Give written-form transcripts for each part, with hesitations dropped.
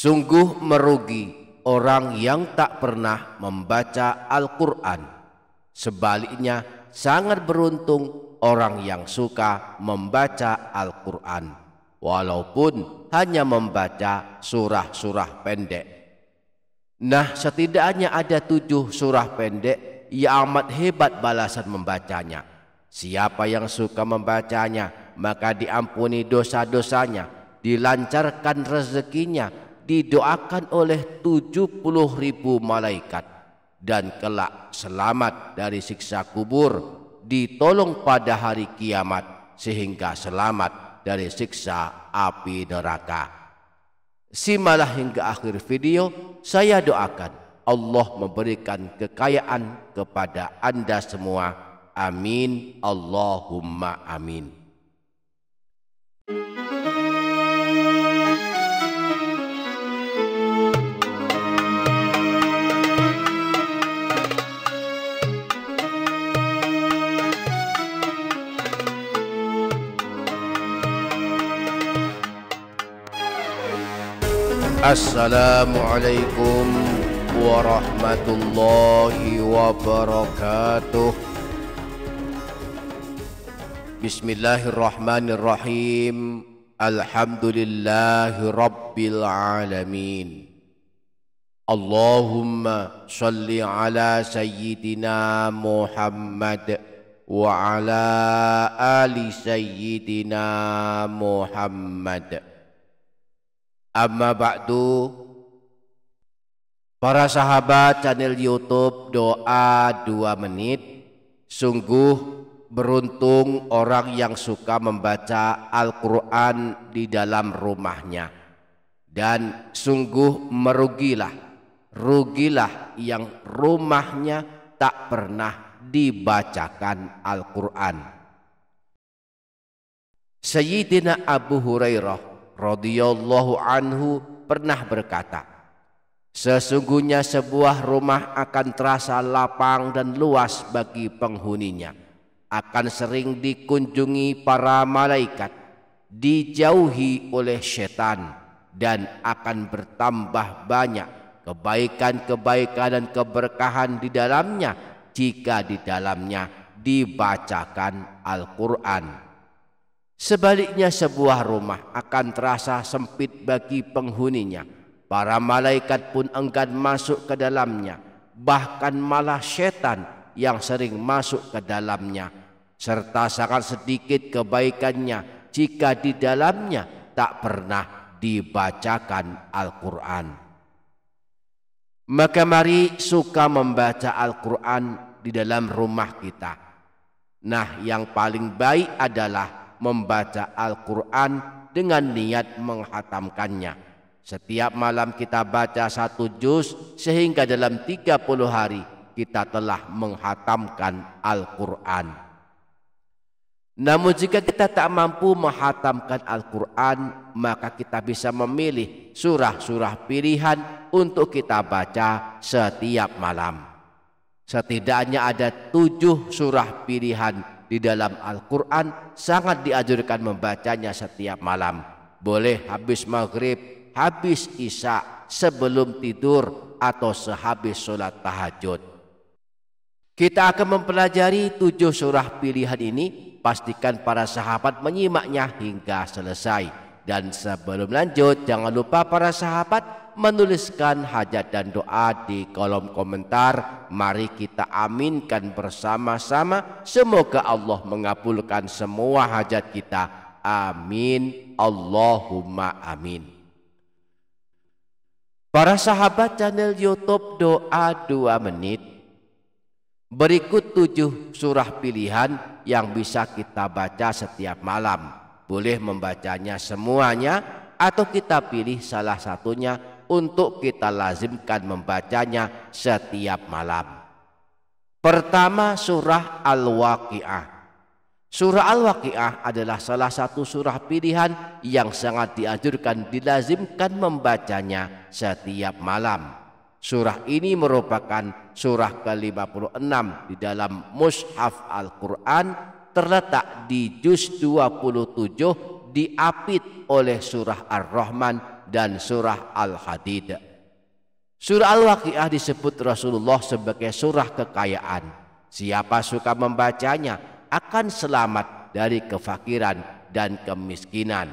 Sungguh merugi orang yang tak pernah membaca Al-Quran. Sebaliknya, sangat beruntung orang yang suka membaca Al-Quran, walaupun hanya membaca surah-surah pendek. Nah, setidaknya ada 7 surah pendek yang amat hebat balasan membacanya. Siapa yang suka membacanya, maka diampuni dosa-dosanya, dilancarkan rezekinya, didoakan oleh 70.000 malaikat, dan kelak selamat dari siksa kubur, ditolong pada hari kiamat, sehingga selamat dari siksa api neraka. Simalah hingga akhir video. Saya doakan Allah memberikan kekayaan kepada Anda semua. Amin, Allahumma amin. Assalamualaikum warahmatullahi wabarakatuh. Bismillahirrahmanirrahim. Alhamdulillahi rabbil alamin. Allahumma salli ala sayyidina Muhammad wa ala ali sayyidina Muhammad. Amma ba'du. Para sahabat channel YouTube Doa 2 Menit, sungguh beruntung orang yang suka membaca Al-Quran di dalam rumahnya, dan sungguh rugilah yang rumahnya tak pernah dibacakan Al-Quran. Sayyidina Abu Hurairah radhiyallahu anhu pernah berkata, sesungguhnya sebuah rumah akan terasa lapang dan luas bagi penghuninya, akan sering dikunjungi para malaikat, dijauhi oleh setan, dan akan bertambah banyak kebaikan-kebaikan dan keberkahan di dalamnya jika di dalamnya dibacakan Al-Quran. Sebaliknya, sebuah rumah akan terasa sempit bagi penghuninya. Para malaikat pun enggan masuk ke dalamnya, bahkan malah setan yang sering masuk ke dalamnya, serta sangat sedikit kebaikannya jika di dalamnya tak pernah dibacakan Al-Quran. Maka mari suka membaca Al-Quran di dalam rumah kita. Nah, yang paling baik adalah membaca Al-Quran dengan niat menghatamkannya. Setiap malam kita baca 1 juz, sehingga dalam 30 hari kita telah menghatamkan Al-Quran. Namun jika kita tak mampu menghatamkan Al-Quran, maka kita bisa memilih surah-surah pilihan untuk kita baca setiap malam. Setidaknya ada 7 surah pilihan di dalam Al-Quran, sangat dianjurkan membacanya setiap malam. Boleh habis maghrib, habis isya, sebelum tidur, atau sehabis sholat tahajud. Kita akan mempelajari 7 surah pilihan ini. Pastikan para sahabat menyimaknya hingga selesai. Dan sebelum lanjut, jangan lupa para sahabat menuliskan hajat dan doa di kolom komentar. Mari kita aminkan bersama-sama. Semoga Allah mengabulkan semua hajat kita. Amin, Allahumma amin. Para sahabat channel YouTube Doa 2 Menit, berikut 7 surah pilihan yang bisa kita baca setiap malam. Boleh membacanya semuanya, atau kita pilih salah satunya untuk kita lazimkan membacanya setiap malam. Pertama, surah Al-Waqi'ah. Surah Al-Waqi'ah adalah salah satu surah pilihan yang sangat dianjurkan dilazimkan membacanya setiap malam. Surah ini merupakan surah ke-56 di dalam Mushaf Al-Quran, terletak di juz 27, diapit oleh surah Ar-Rahman dan surah Al-Hadid. Surah Al-Waqiah disebut Rasulullah sebagai surah kekayaan. Siapa suka membacanya akan selamat dari kefakiran dan kemiskinan.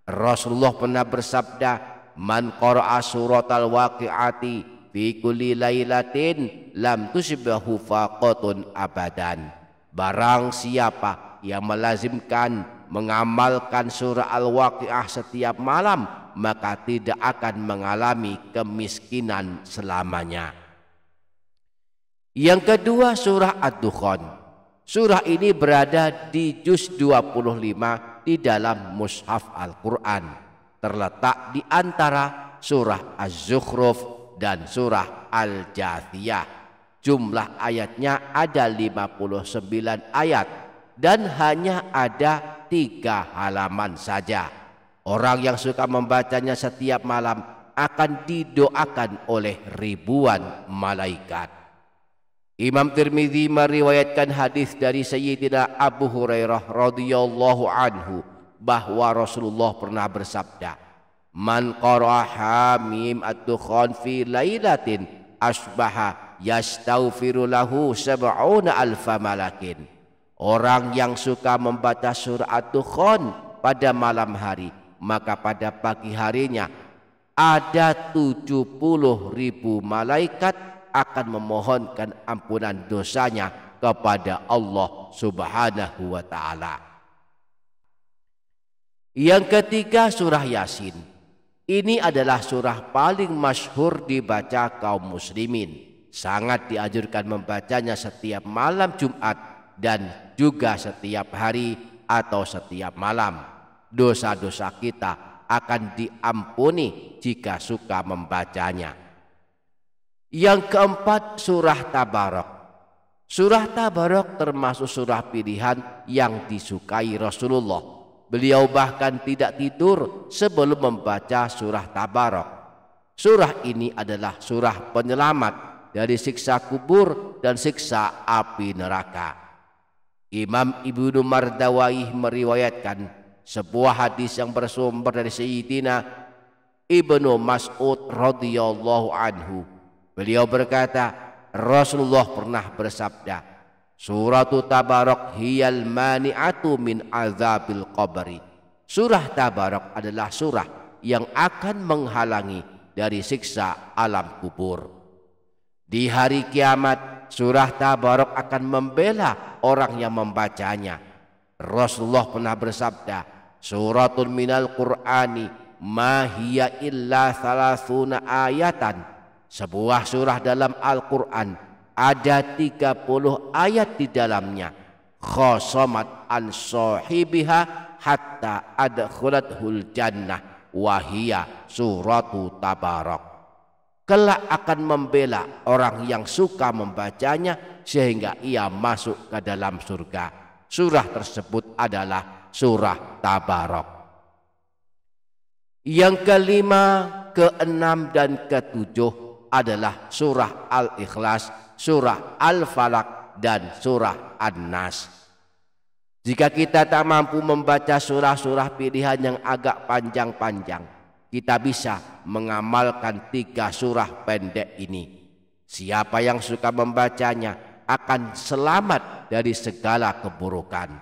Rasulullah pernah bersabda, "Man qara'a suratal waqi'ati fi kulli lailatin lam tusibhu faqatun abadan." Barang siapa yang melazimkan mengamalkan surah Al-Waqiah setiap malam, maka tidak akan mengalami kemiskinan selamanya. Yang kedua, surah Ad-Dukhan. Surah ini berada di juz 25 di dalam mushaf Al-Quran, terletak di antara surah Az-Zukhruf dan surah Al-Jathiyah. Jumlah ayatnya ada 59 ayat dan hanya ada 3 halaman saja. Orang yang suka membacanya setiap malam akan didoakan oleh ribuan malaikat. Imam Tirmidzi meriwayatkan hadis dari Sayyidina Abu Hurairah radhiyallahu anhu bahwa Rasulullah pernah bersabda, "Man qara'a Hamim ad-Dukhan fi lailatin asbaha yastaghfiru lahu sab'una alfa malakin." Orang yang suka membaca surah Ad-Dukhan pada malam hari, maka pada pagi harinya ada 70.000 malaikat akan memohonkan ampunan dosanya kepada Allah Subhanahu wa ta'ala. Yang ketiga, surah Yasin. Ini adalah surah paling masyhur dibaca kaum muslimin. Sangat dianjurkan membacanya setiap malam Jumat dan juga setiap hari atau setiap malam. Dosa-dosa kita akan diampuni jika suka membacanya. Yang keempat, surah Tabarak. Surah Tabarak termasuk surah pilihan yang disukai Rasulullah. Beliau bahkan tidak tidur sebelum membaca surah Tabarak. Surah ini adalah surah penyelamat dari siksa kubur dan siksa api neraka. Imam Ibnu Mardawaih meriwayatkan sebuah hadis yang bersumber dari Sayyidina Ibnu Mas'ud radhiyallahu anhu. Beliau berkata, Rasulullah pernah bersabda, "Suratu Tabarak hiyal mani'atu min azabil qabri." Surah Tabarak adalah surah yang akan menghalangi dari siksa alam kubur. Di hari kiamat, surah Tabarak akan membela orang yang membacanya. Rasulullah pernah bersabda, "Suratun minal Qur'ani ma hiya illa thalathuna ayatan." Sebuah surah dalam Al-Quran ada 30 ayat di dalamnya. Khosomat an sahibiha hatta adkhulathul jannah wahiyya suratu Tabarak. Kelak akan membela orang yang suka membacanya sehingga ia masuk ke dalam surga. Surah tersebut adalah surah Tabarak. Yang kelima, keenam dan ketujuh adalah surah Al-Ikhlas, surah Al-Falaq dan surah An-Nas. Jika kita tak mampu membaca surah-surah pilihan yang agak panjang-panjang, kita bisa mengamalkan 3 surah pendek ini. Siapa yang suka membacanya akan selamat dari segala keburukan.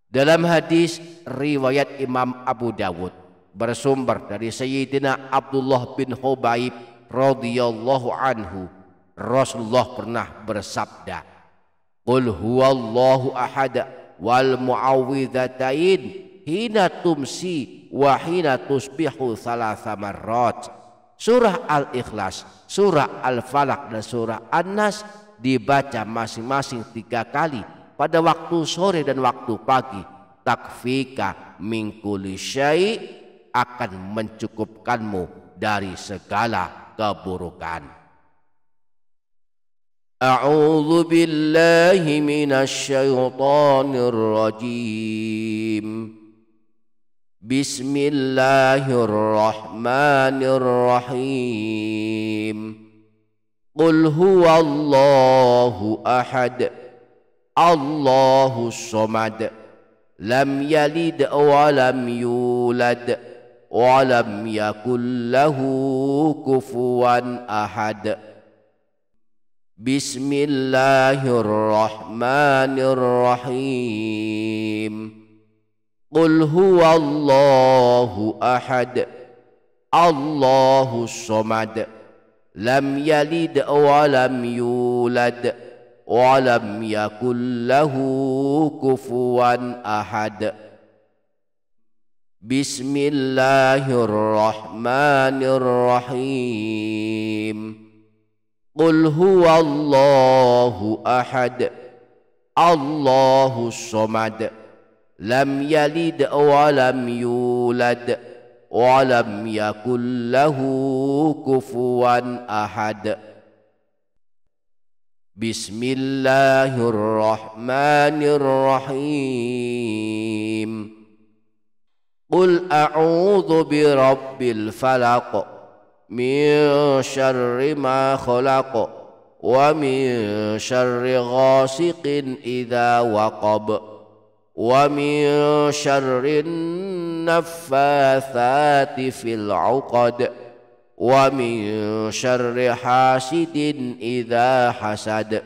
Dalam hadis riwayat Imam Abu Dawud bersumber dari Sayyidina Abdullah bin Hubaib radhiyallahu anhu, Rasulullah pernah bersabda, "Qul huwallahu ahad wal muawwidzatain hina tumsi wa hina tusbihu thalatha marrat." Surah Al-Ikhlas, surah Al-Falaq dan surah An-Nas dibaca masing-masing 3 kali pada waktu sore dan waktu pagi. Takfika min kulli syai', akan mencukupkanmu dari segala keburukan. A'udzu billahi minasy syaithanir rajim. Bismillahirrahmanirrahim. Qul huwallahu ahad, Allahus samad, lam yalid wa lam yulad ولم يكن له كفوا أحد. بسم الله الرحمن الرحيم. قل هو الله أحد الله الصمد لم يلد ولم يولد ولم يكن له كفوا أحد. بسم الله الرحمن الرحيم. قل هو الله أحد الله الصمد لم يلد ولم يولد ولم يكن له كفوا أحد. بسم الله الرحمن الرحيم. قل أعوذ برب الفلق من شر ما خلق ومن شر غاسق إذا وقب ومن شر النفاثات في العقد ومن شر حاسد إذا حسد.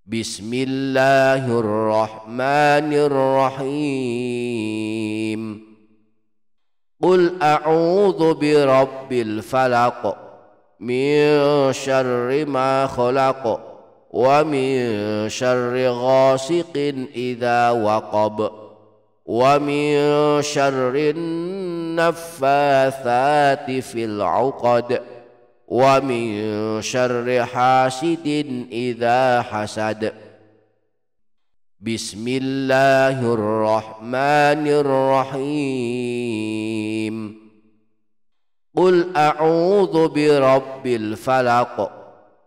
بسم الله الرحمن الرحيم. قل أعوذ برب الفلق من شر ما خلق ومن شر غاسق إذا وقب ومن شر النفاثات في العقد ومن شر حاسد إذا حسد. بسم الله الرحمن الرحيم. قل أعوذ برب الفلق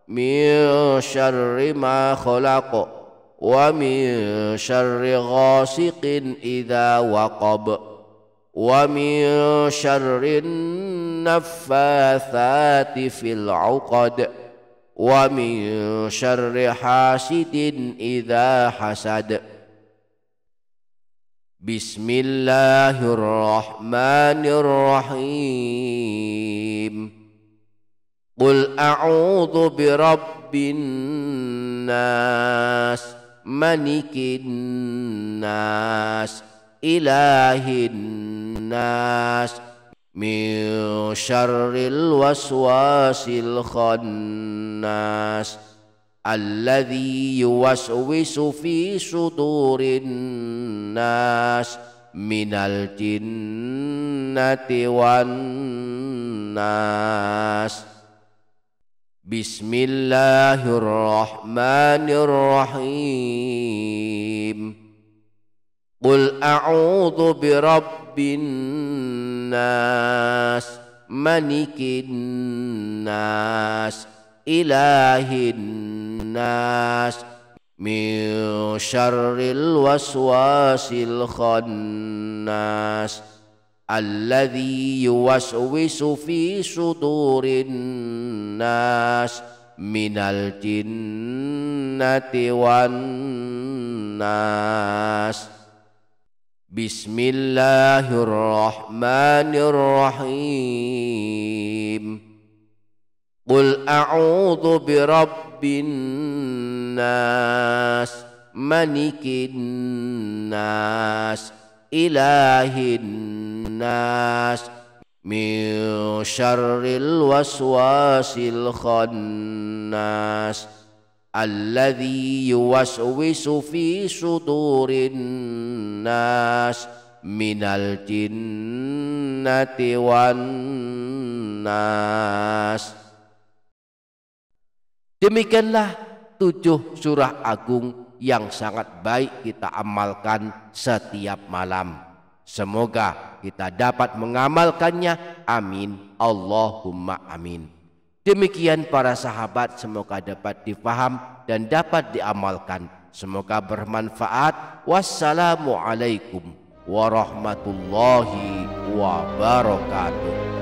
من شر ما خلق ومن شر غاسق إذا وقب ومن شر النفاثات في العقد ومن شر حاسد إذا حسد. بسم الله الرحمن الرحيم. قل أعوذ برب الناس ملك الناس إله الناس من شر الوسواس الخناس الذي يوسوس في صدور الناس من الجنة والناس. بسم الله الرحمن الرحيم. قل أعوذ برب الناس ملك الناس إله الناس من شر الوسواس الخناس الذي يوسوس في صدور الناس من الجنة والناس. بسم الله الرحمن الرحيم. قل أعوذ برب الناس ملك الناس إله الناس من شر الوسواس الخناس الذي يوسوس في صدور الناس من الجنة والناس. Demikianlah 7 surah agung yang sangat baik kita amalkan setiap malam. Semoga kita dapat mengamalkannya. Amin. Allahumma amin. Demikian para sahabat, semoga dapat difaham dan dapat diamalkan. Semoga bermanfaat. Wassalamualaikum warahmatullahi wabarakatuh.